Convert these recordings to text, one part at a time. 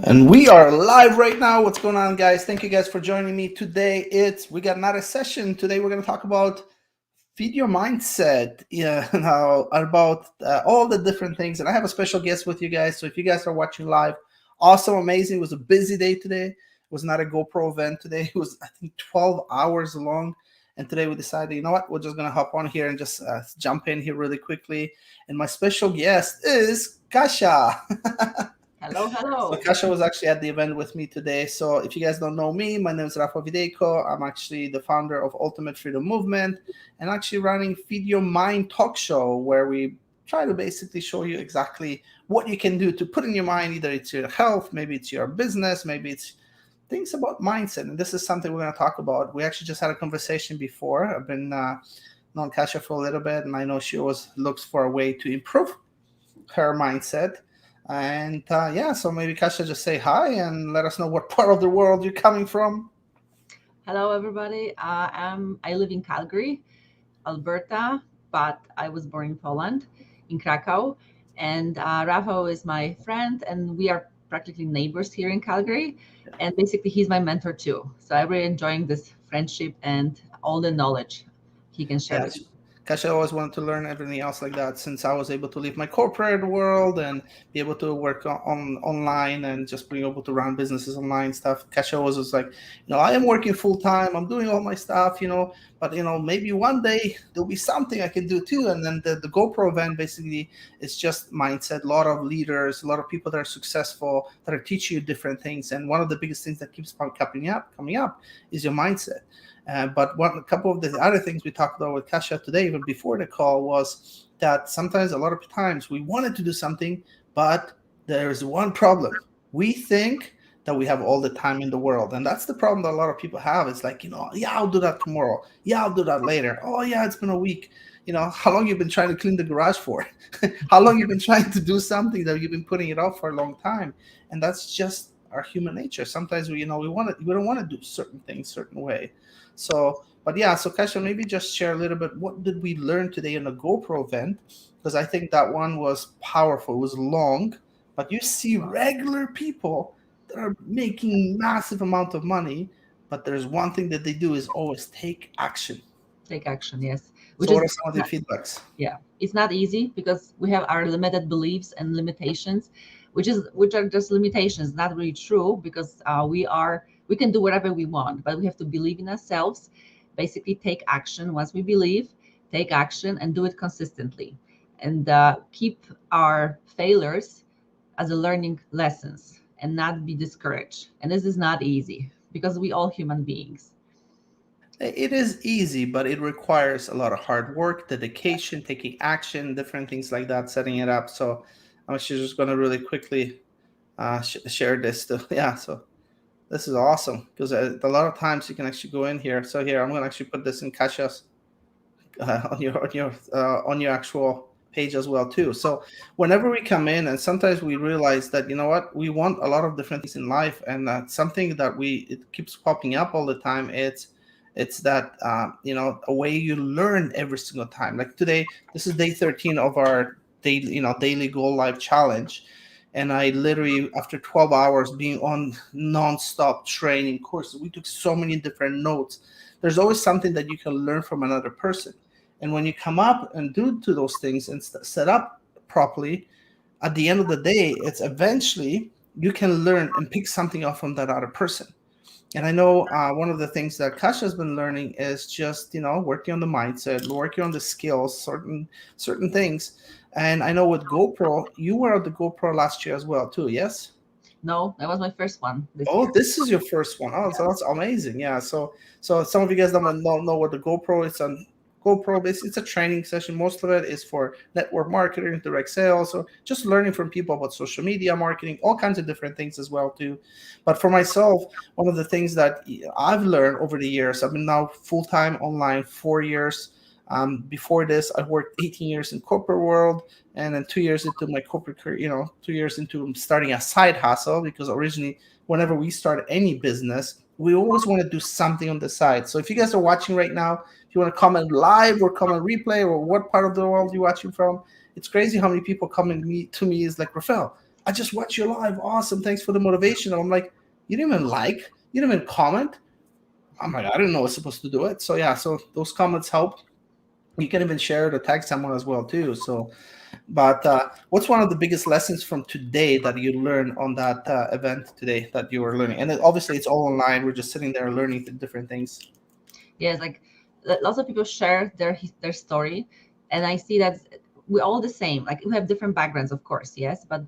And we are live right now. What's going on, guys? Thank you guys for joining me today. We got another session. Today we're going to talk about feed your mindset. Yeah, now about all the different things. And I have a special guest with you guys. So if you guys are watching live, awesome, amazing. It was a busy day today. It was not a GoPro event today. It was I think 12 hours long. And today we decided, you know what? We're just going to hop on here and just jump in here really quickly. And my special guest is Kasha. Hello, So hello. Kasha was actually at the event with me today. So if you guys don't know me, my name is Rafa Videjko. I'm actually the founder of Ultimate Freedom Movement and actually running Feed Your Mind Talkshow, where we try to basically show you exactly what you can do to put in your mind. Either it's your health, maybe it's your business, maybe it's things about mindset. And this is something we're going to talk about. We actually just had a conversation before. I've been known Kasha for a little bit, and I know she always looks for a way to improve her mindset. And yeah, so maybe Kasha just say hi and let us know what part of the world you're coming from. Hello, everybody. I live in Calgary, Alberta, but I was born in Poland, in Krakow. And Rafa is my friend, and we are practically neighbors here in Calgary. And basically, he's my mentor too. So I'm really enjoying this friendship and all the knowledge he can share with Yes. me. Kasha always wanted to learn everything else like that since I was able to leave my corporate world and be able to work on online and just being able to run businesses online stuff. Kasha was just like, I am working full time. I'm doing all my stuff, but maybe one day there'll be something I can do too. And then the GoPro event basically is just mindset. A lot of leaders, a lot of people that are successful that are teaching you different things. And one of the biggest things that keeps on coming up is your mindset. But a couple of the other things we talked about with Kasha today, even before the call, was that sometimes, a lot of times, we wanted to do something, but there is one problem. We think that we have all the time in the world, and that's the problem that a lot of people have. It's like, yeah, I'll do that tomorrow. Yeah, I'll do that later. Oh, yeah, it's been a week. How long you've been trying to clean the garage for? How long you've been trying to do something that you've been putting it off for a long time? And that's just our human nature. Sometimes we don't want to do certain things certain way. So, but yeah, so Kasha, maybe just share a little bit. What did we learn today in the GoPro event? Because I think that one was powerful. It was long, but you see regular people that are making massive amount of money, but there's one thing that they do is always take action. Take action, yes. Which So, what is are some of the feedbacks? Yeah, it's not easy because we have our limited beliefs and limitations, which are just limitations, not really true because we can do whatever we want, but we have to believe in ourselves. Basically, take action. Once we believe, take action and do it consistently, and keep our failures as a learning lessons and not be discouraged. And this is not easy because we all human beings. It is easy, but it requires a lot of hard work, dedication, taking action, different things like that, setting it up. So I'm actually just going to really quickly share this. Yeah, so this is awesome because a lot of times you can actually go in here. So here, I'm going to actually put this in Kasha's on your actual page as well too. So whenever we come in, and sometimes we realize that we want a lot of different things in life, and something that it keeps popping up all the time. It's that a way you learn every single time. Like today, this is day 13 of our daily goal life challenge. And I literally, after 12 hours being on non-stop training courses, we took so many different notes. There's always something that you can learn from another person. And when you come up and do to those things and set up properly, at the end of the day, it's eventually you can learn and pick something up from that other person. And I know one of the things that Kasha has been learning is just working on the mindset, working on the skills, certain things. And I know with GoPro, you were at the GoPro last year as well too. Yes. No, that was my first one this Oh, year. this is your first one. Oh, so that's amazing. Yeah. So some of you guys don't know what the GoPro is. On GoPro, basically, it's a training session. Most of it is for network marketing, direct sales, or just learning from people about social media marketing, all kinds of different things as well too. But for myself, one of the things that I've learned over the years, I've been now full time online 4 years. Before this, I worked 18 years in corporate world, and then 2 years into my corporate career, 2 years into starting a side hustle, because originally, whenever we start any business, we always want to do something on the side. So if you guys are watching right now, if you want to comment live or comment replay or what part of the world you're watching from, it's crazy how many people come to me is like, Rafael, I just watched your live. Awesome. Thanks for the motivation. And I'm like, you didn't even like, you didn't even comment. I'm like, I didn't know I was supposed to do it. So yeah, so those comments help. You can even share it or tag someone as well too. So, but what's one of the biggest lessons from today that you learned on that event today that you were learning? And then obviously it's all online. We're just sitting there learning different things. Yes, like lots of people share their story, and I see that we're all the same. Like we have different backgrounds, of course, yes, but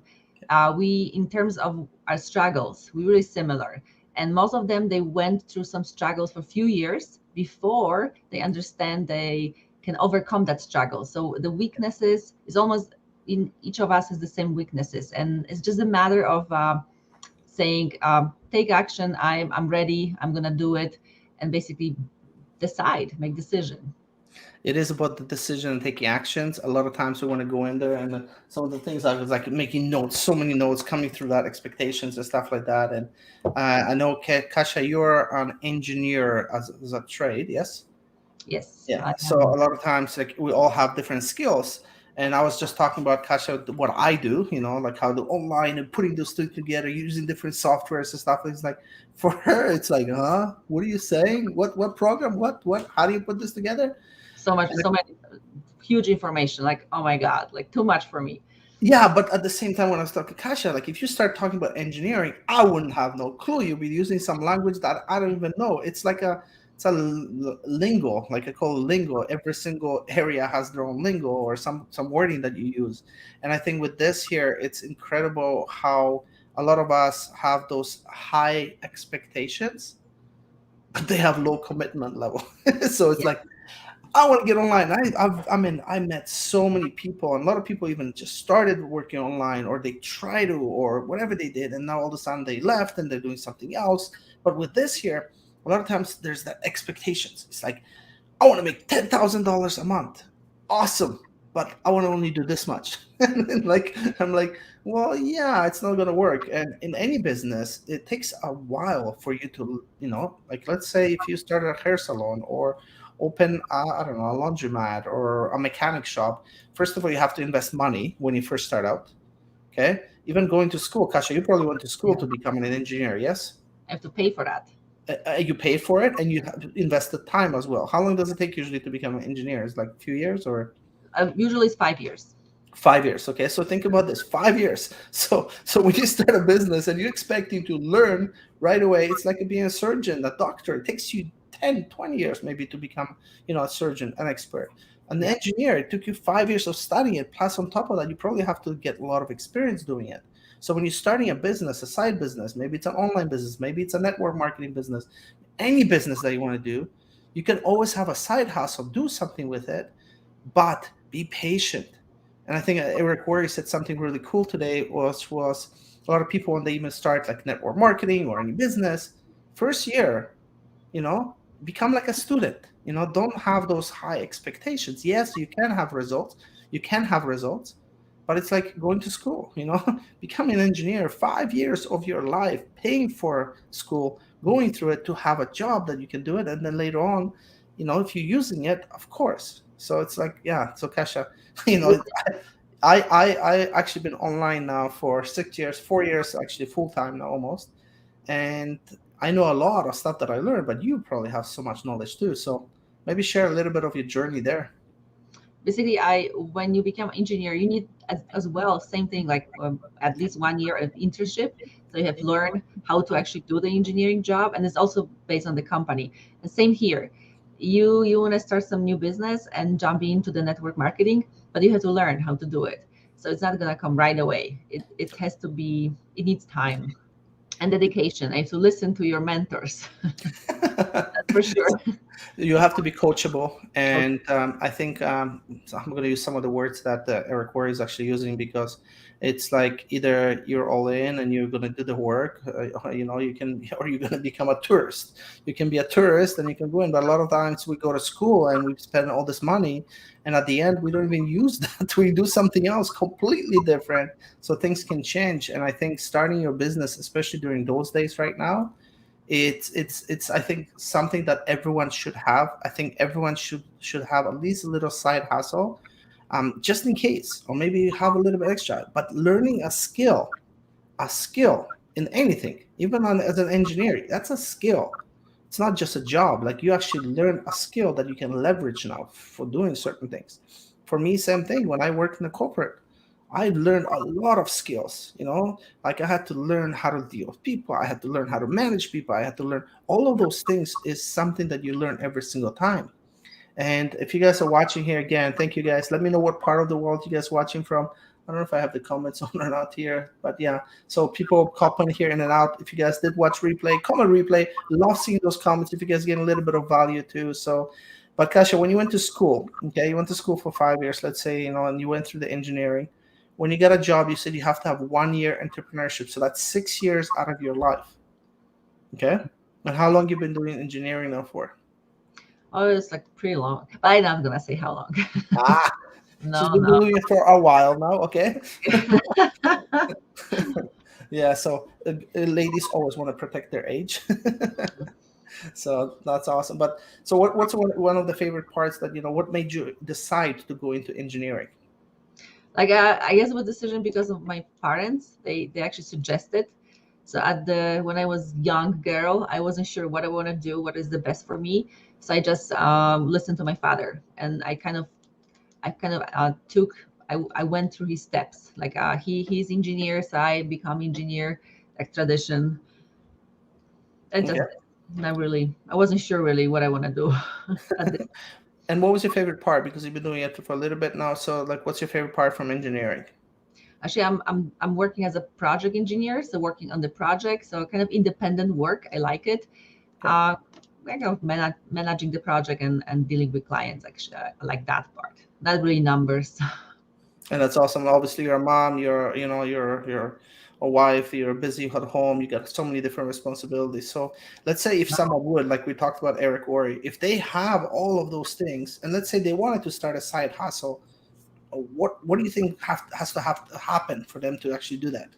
we, in terms of our struggles, we're really similar. And most of them, they went through some struggles for a few years before they understand they can overcome that struggle. So the weaknesses is almost in each of us has the same weaknesses, and it's just a matter of saying, take action. I'm ready. I'm gonna do it, and basically decide, make decision. It is about the decision and taking actions. A lot of times we want to go in there, and some of the things I was like making notes, so many notes coming through that expectations and stuff like that. And I know, Kasha, you're an engineer as a trade, yes? Yes, Yeah. I So am. a lot of times, like we all have different skills. And I was just talking about Kasha, what I do, like how the online and putting those things together, using different softwares and stuff. It's like for her, it's like, huh? What are you saying? What program? What? How do you put this together? So much, so many huge information. Like, oh my God, like too much for me. Yeah, but at the same time, when I was talking to Kasha, like if you start talking about engineering, I wouldn't have no clue. You'll be using some language that I don't even know. It's a lingo, like I call it lingo. Every single area has their own lingo or some wording that you use. And I think with this here, it's incredible how a lot of us have those high expectations, but they have low commitment level. So it's Yeah, like I want to get online. I met so many people, and a lot of people even just started working online, or they try to, or whatever they did, and now all of a sudden they left and they're doing something else. But with this here, a lot of times there's that expectations. It's like I want to make $10,000 a month. Awesome. But I want to only do this much. And then, like, I'm like, well, yeah, it's not going to work. And in any business, it takes a while for you to, like, let's say if you start a hair salon or open, I don't know, a laundromat or a mechanic shop, first of all, you have to invest money when you first start out. Okay. Even going to school, Kasha, you probably went to school yeah. to become an engineer. Yes. I have to pay for that. You pay for it and you have invested time as well. How long does it take usually to become an engineer? Is like a few years or Usually it's 5 years. 5 years? Okay, so think about this: 5 years. So when you start a business and you're expecting to learn right away, it's like being a surgeon, a doctor. It takes you 10, 20 years maybe to become, a surgeon, an expert. An Yeah, engineer, it took you 5 years of studying it. Plus, on top of that, you probably have to get a lot of experience doing it. So when you're starting a business, a side business, maybe it's an online business, maybe it's a network marketing business, any business that you want to do, you can always have a side hustle, do something with it, but be patient. And I think Eric Worre said something really cool today was a lot of people when they even start like network marketing or any business, first year, you know, become like a student. Don't have those high expectations. Yes, you can have results. You can have results, but it's like going to school, becoming an engineer, 5 years of your life, paying for school, going through it to have a job that you can do it. And then later on, if you're using it, of course. So it's like, yeah. So Kasha, you know, absolutely. I actually been online now for 6 years, 4 years, actually full time now almost. And I know a lot of stuff that I learned, but you probably have so much knowledge too. So maybe share a little bit of your journey there. Basically, when you become engineer, you need as well same thing, like at least 1 year of internship. So you have to learn how to actually do the engineering job, and it's also based on the company. And same here, you want to start some new business and jump into the network marketing, but you have to learn how to do it. So it's not gonna come right away. It has to be. It needs time and dedication. I have to listen to your mentors. That's for sure. You have to be coachable, Oh, and I think so I'm going to use some of the words that Eric Worre is actually using, because it's like either you're all in and you're going to do the work, you can, or you're going to become a tourist. You can be a tourist and you can go in, but a lot of times we go to school and we spend all this money, and at the end we don't even use that. We do something else completely different. So things can change, and I think starting your business, especially during those days right now, it's I think something that everyone should have. I think everyone should have at least a little side hustle, just in case, or maybe you have a little bit extra. But learning a skill, a skill in anything, even as an engineer. That's a skill. It's not just a job. Like you actually learn a skill that you can leverage now for doing certain things. For me, same thing. When I worked in a corporate, I learned a lot of skills. Like I had to learn how to deal with people. I had to learn how to manage people. I had to learn all of those things. Is something that you learn every single time. And if you guys are watching here again, thank you guys. Let me know what part of the world you guys watching from. I don't know if I have the comments on or not here, but yeah. So people comment here in and out. If you guys did watch replay, comment replay. Love seeing those comments. If you guys get a little bit of value too. So, but Kasha, when you went to school, okay, you went to school for 5 years, let's say, and you went through the engineering. When you got a job, you said you have to have 1 year entrepreneurship. So that's 6 years out of your life. Okay. And how long you been doing engineering now for? Oh, it's like pretty long, but I'm not gonna say how long. Ah, she's No, been no. doing it for a while now. Okay. Yeah. So ladies always want to protect their age. So that's awesome. But so what's one of the favorite parts that what made you decide to go into engineering? Like I guess it was a decision because of my parents. They actually suggested. So when I was young girl, I wasn't sure what I want to do, what is the best for me. So I just listened to my father, and I took I went through his steps. Like he's engineer, so I become engineer, like tradition, and Okay. just not really. I wasn't sure really what I want to do at this. And what was your favorite part? Because you've been doing it for a little bit now. So like, what's your favorite part from engineering? Actually, I'm working as a project engineer, so working on the project, so kind of independent work. I like it. Okay. Uh, kind of managing the project and dealing with clients. Actually, I like that part. Not really numbers. And that's awesome. Obviously, you're a mom. You're a wife. You're busy at home. You got so many different responsibilities. So let's say if someone would, like we talked about Eric Worre, if they have all of those things, and let's say they wanted to start a side hustle, what do you think has to have to happen for them to actually do that?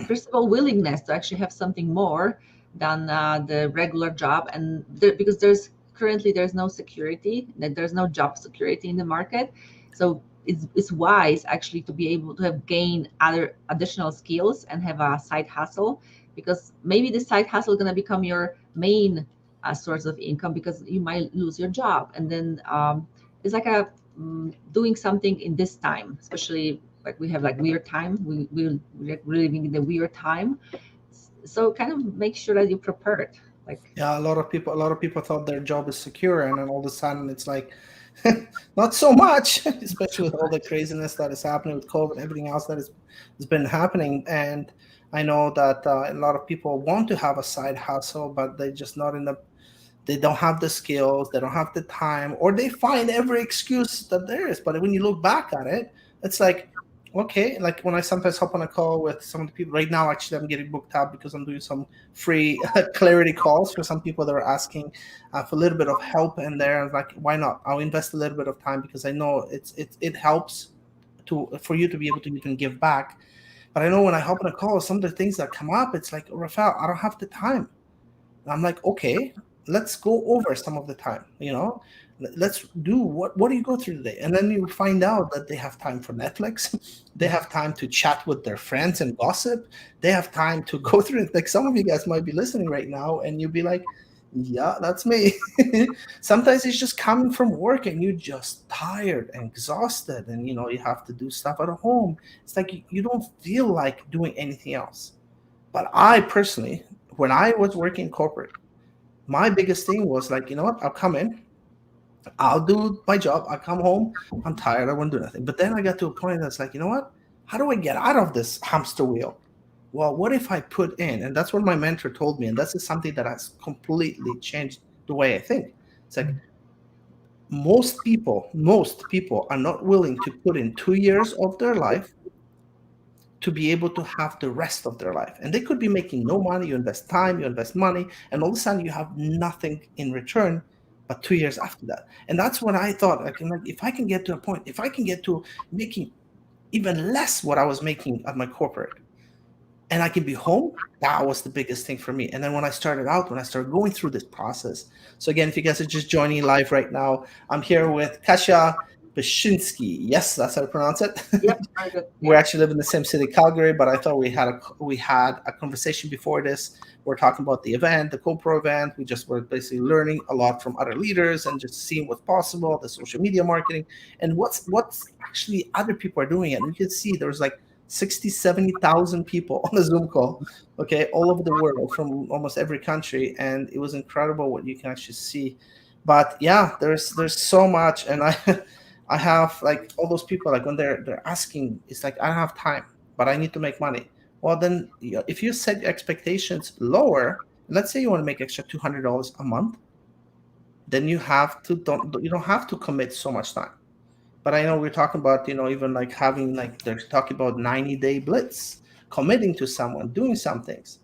First of all, willingness to actually have something more than the regular job, and because there's no security, that there's no job security in the market, so it's wise actually to be able to have gain other additional skills and have a side hustle, because maybe the side hustle is going to become your main source of income, because you might lose your job, and then it's like doing something in this time, especially like we have like weird time, we're living in the weird time, so kind of make sure that you're prepared, like Yeah, a lot of people thought their job is secure, and then all of a sudden it's like not so much, especially with all the craziness that is happening with COVID and everything else that has been happening. And I know that a lot of people want to have a side hustle, but they just not in the they don't have the skills, they don't have the time, or they find every excuse that there is. But when you look back at it, it's like, okay, like when I sometimes hop on a call with some of the people right now, actually, I'm getting booked out because I'm doing some free clarity calls for some people that are asking for a little bit of help in there. And like, why not? I'll invest a little bit of time because I know it helps for you to be able to even give back. But I know when I hop on a call, some of the things that come up, it's like, Rafael, I don't have the time. And I'm like, okay, let's go over some of the time, let's do what do you go through today? And then you find out that they have time for Netflix, they have time to chat with their friends and gossip, they have time to go through it. Like some of you guys might be listening right now and you'll be like, yeah, that's me. Sometimes it's just coming from work and you're just tired and exhausted, and you have to do stuff at home. It's like you don't feel like doing anything else. But I personally, when I was working corporate, my biggest thing was like, you know what? I'll come in, I'll do my job, I'll come home, I'm tired, I won't do nothing. But then I got to a point that's like, you know what? How do I get out of this hamster wheel? Well, what if I put in, and that's what my mentor told me, and this is something that has completely changed the way I think. It's like most people are not willing to put in 2 years of their life to be able to have the rest of their life. And they could be making no money. You invest time, you invest money, and all of a sudden you have nothing in return but 2 years after that. And that's what I thought. Like, if I can get to a point, if I can get to making even less what I was making at my corporate, and I can be home, that was the biggest thing for me. And then when I started going through this process. So again, if you guys are just joining live right now, I'm here with Kasia. Bashinsky. Yes, that's how I pronounce it. Yep, very good. We Yeah. actually live in the same city, Calgary, but I thought we had a conversation before this. We're talking about the event, the GoPro event. We just were basically learning a lot from other leaders and just seeing what's possible, the social media marketing, and what's actually other people are doing. And we could see there was like 60, 70,000 people on the Zoom call, okay, all over the world from almost every country, and it was incredible what you can actually see. But yeah, there's so much, and I I have like all those people like when they're asking, it's like I don't have time, but I need to make money. Well, then if you set your expectations lower, let's say you want to make extra $200 a month, then you don't have to commit so much time. But I know we're talking about even like having like they're talking about 90-day blitz, committing to someone, doing some things.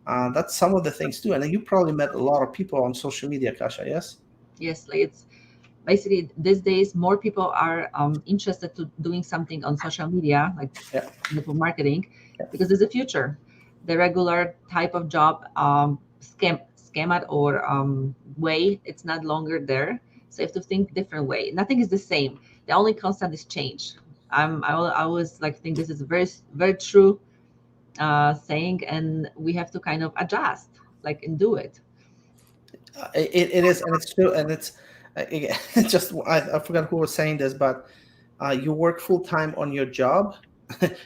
That's some of the things too. And then you probably met a lot of people on social media, Kasha. Yes. Yes, like it's basically these days more people are interested to doing something on social media, like Yeah. network marketing, Yeah. because it's the future. The regular type of job, scam or way, it's not longer there. So you have to think different way. Nothing is the same. The only constant is change. I always like think this is a very true saying, and we have to kind of adjust, like, and do it. It is, and it's true, and it's just I forgot who was saying this, but you work full time on your job,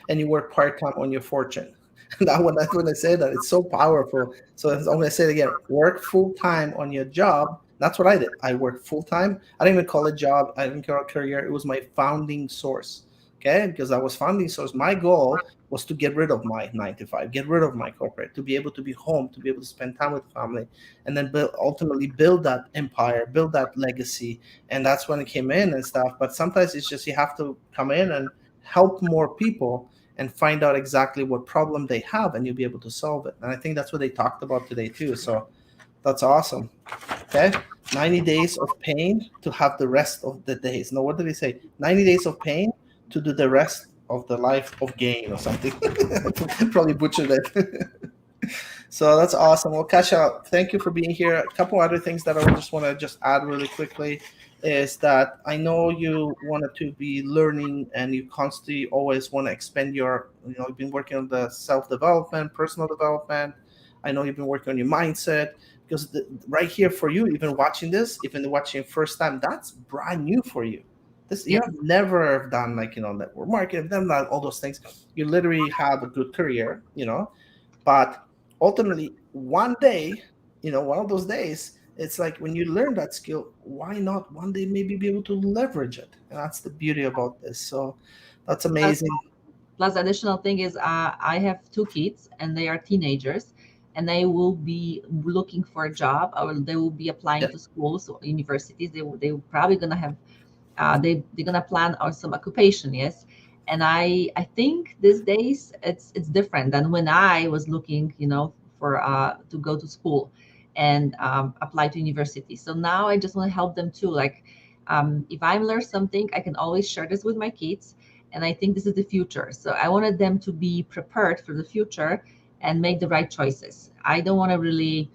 and you work part time on your fortune. That when I say that, it's so powerful. So I'm going to say it again: work full time on your job. That's what I did. I worked full time. I didn't even call it job. I didn't call it career. It was my founding source. Okay, because I was founding source. My goal was to get rid of my 9 to 5, get rid of my corporate, to be able to be home, to be able to spend time with family, and then ultimately build that empire, build that legacy. And that's when it came in and stuff. But sometimes it's just you have to come in and help more people and find out exactly what problem they have, and you'll be able to solve it. And I think that's what they talked about today too. So that's awesome. Okay, 90 days of pain to have the rest of the days. No, what did they say? 90 days of pain to do the rest of the life of gain or something. Probably butchered it. So that's awesome. Well, Kasha, thank you for being here. A couple other things that I would just want to just add really quickly is that I know you wanted to be learning and you constantly always want to expand you've been working on the self development, personal development. I know you've been working on your mindset because right here for you, even watching this, even watching first time, that's brand new for you. This you Yes. have never done like network marketing, done all those things. You literally have a good career, but ultimately, one day, one of those days, it's like when you learn that skill, why not one day maybe be able to leverage it? And that's the beauty about this. So that's amazing. Plus, additional thing is, I have two kids, and they are teenagers, and they will be looking for a job, or they will be applying Yeah. to schools or universities. They probably gonna have, they're gonna plan on some occupation. Yes, and I think these days it's different than when I was looking, for to go to school and apply to university. So now I just want to help them too. Like, if I learn something, I can always share this with my kids, and I think this is the future. So I wanted them to be prepared for the future and make the right choices. I don't want to really,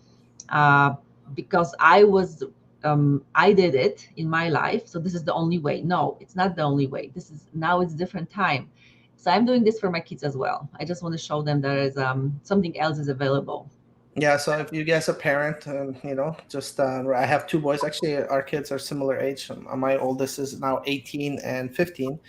uh, because I did it in my life, so this is the only way. No, it's not the only way. This is now it's different time. So I'm doing this for my kids as well. I just want to show them there is something else is available. Yeah, so if you guys are parent, just I have two boys. Actually, our kids are similar age. My oldest is now 18 and 15.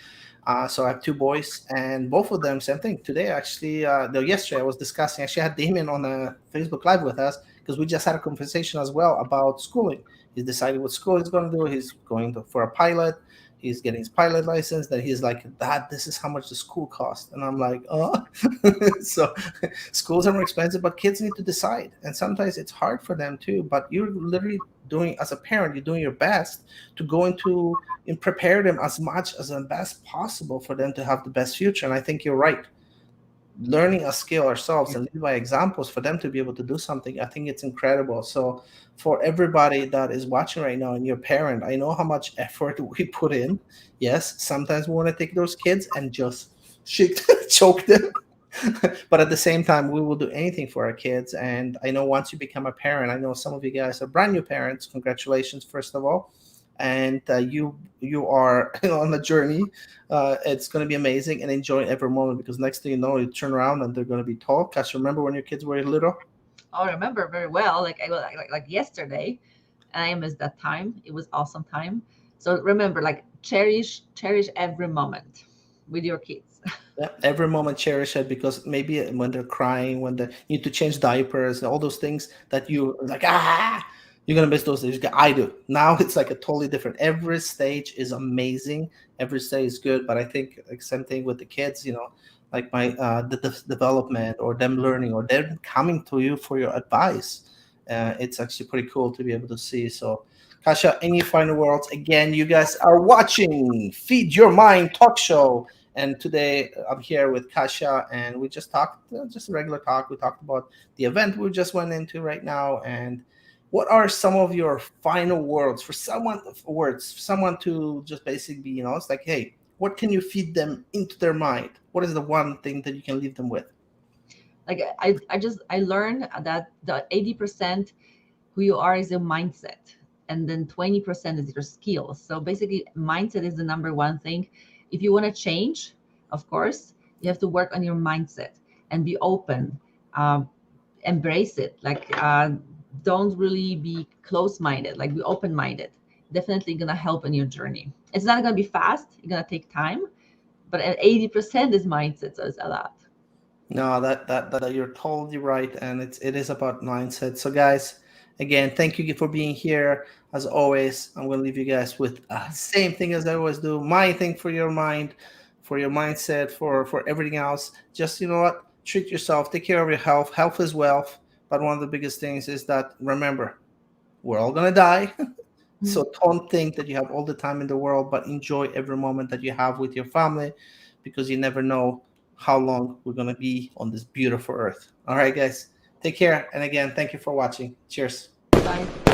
So I have two boys, and both of them same thing. Today, actually, no, yesterday I was discussing. Actually, I had Damien on a Facebook Live with us because we just had a conversation as well about schooling. He's decided what school he's going to do. He's going for a pilot. He's getting his pilot license. Then he's like, "Dad, this is how much the school cost." And I'm like, "Oh." So schools are more expensive, but kids need to decide, and sometimes it's hard for them too. But you're literally doing, as a parent, you're doing your best to go into and prepare them as much as the best possible for them to have the best future. And I think you're right. Learning a skill ourselves and lead by examples for them to be able to do something, I think it's incredible. So for everybody that is watching right now and your parent, I know how much effort we put in. Yes, sometimes we want to take those kids and just shake, choke them. But at the same time, we will do anything for our kids. And I know once you become a parent, I know some of you guys are brand new parents. Congratulations, first of all. and you are on a journey. It's going to be amazing, and enjoy every moment, because next thing you know, you turn around and they're going to be tall. Cause remember when your kids were little? I remember very well, like I was like yesterday, and I miss that time. It was awesome time. So remember, like cherish every moment with your kids. Yeah, every moment cherish it, because maybe when they're crying, when they need to change diapers, all those things that you like, you're gonna miss those days. I do. Now it's like a totally different. Every stage is amazing. Every stage is good, but I think like same thing with the kids. Like my the development, or them learning, or them coming to you for your advice. It's actually pretty cool to be able to see. So, Kasha, any final words? Again, you guys are watching Feed Your Mind Talk Show, and today I'm here with Kasha, and we just talked, just a regular talk. We talked about the event we just went into right now, and what are some of your final words for someone to just basically be, it's like, hey, what can you feed them into their mind? What is the one thing that you can leave them with? Like I learned that the 80% who you are is your mindset, and then 20% is your skills. So basically mindset is the number one thing. If you want to change, of course you have to work on your mindset and be open. Embrace it, like don't really be close-minded, like be open-minded. Definitely gonna help in your journey. It's not gonna be fast, it's gonna take time, but at 80% is mindset, so it's a lot. No, that you're totally right, and it is about mindset. So, guys, again, thank you for being here. As always, I'm gonna leave you guys with same thing as I always do. My thing for your mind, for your mindset, for everything else. Just, what, treat yourself, take care of your health. Health is wealth. But one of the biggest things is that, remember, we're all gonna die. Mhm. So don't think that you have all the time in the world, but enjoy every moment that you have with your family, because you never know how long we're going to be on this beautiful earth. All right, guys, take care. And again, thank you for watching. Cheers. Bye.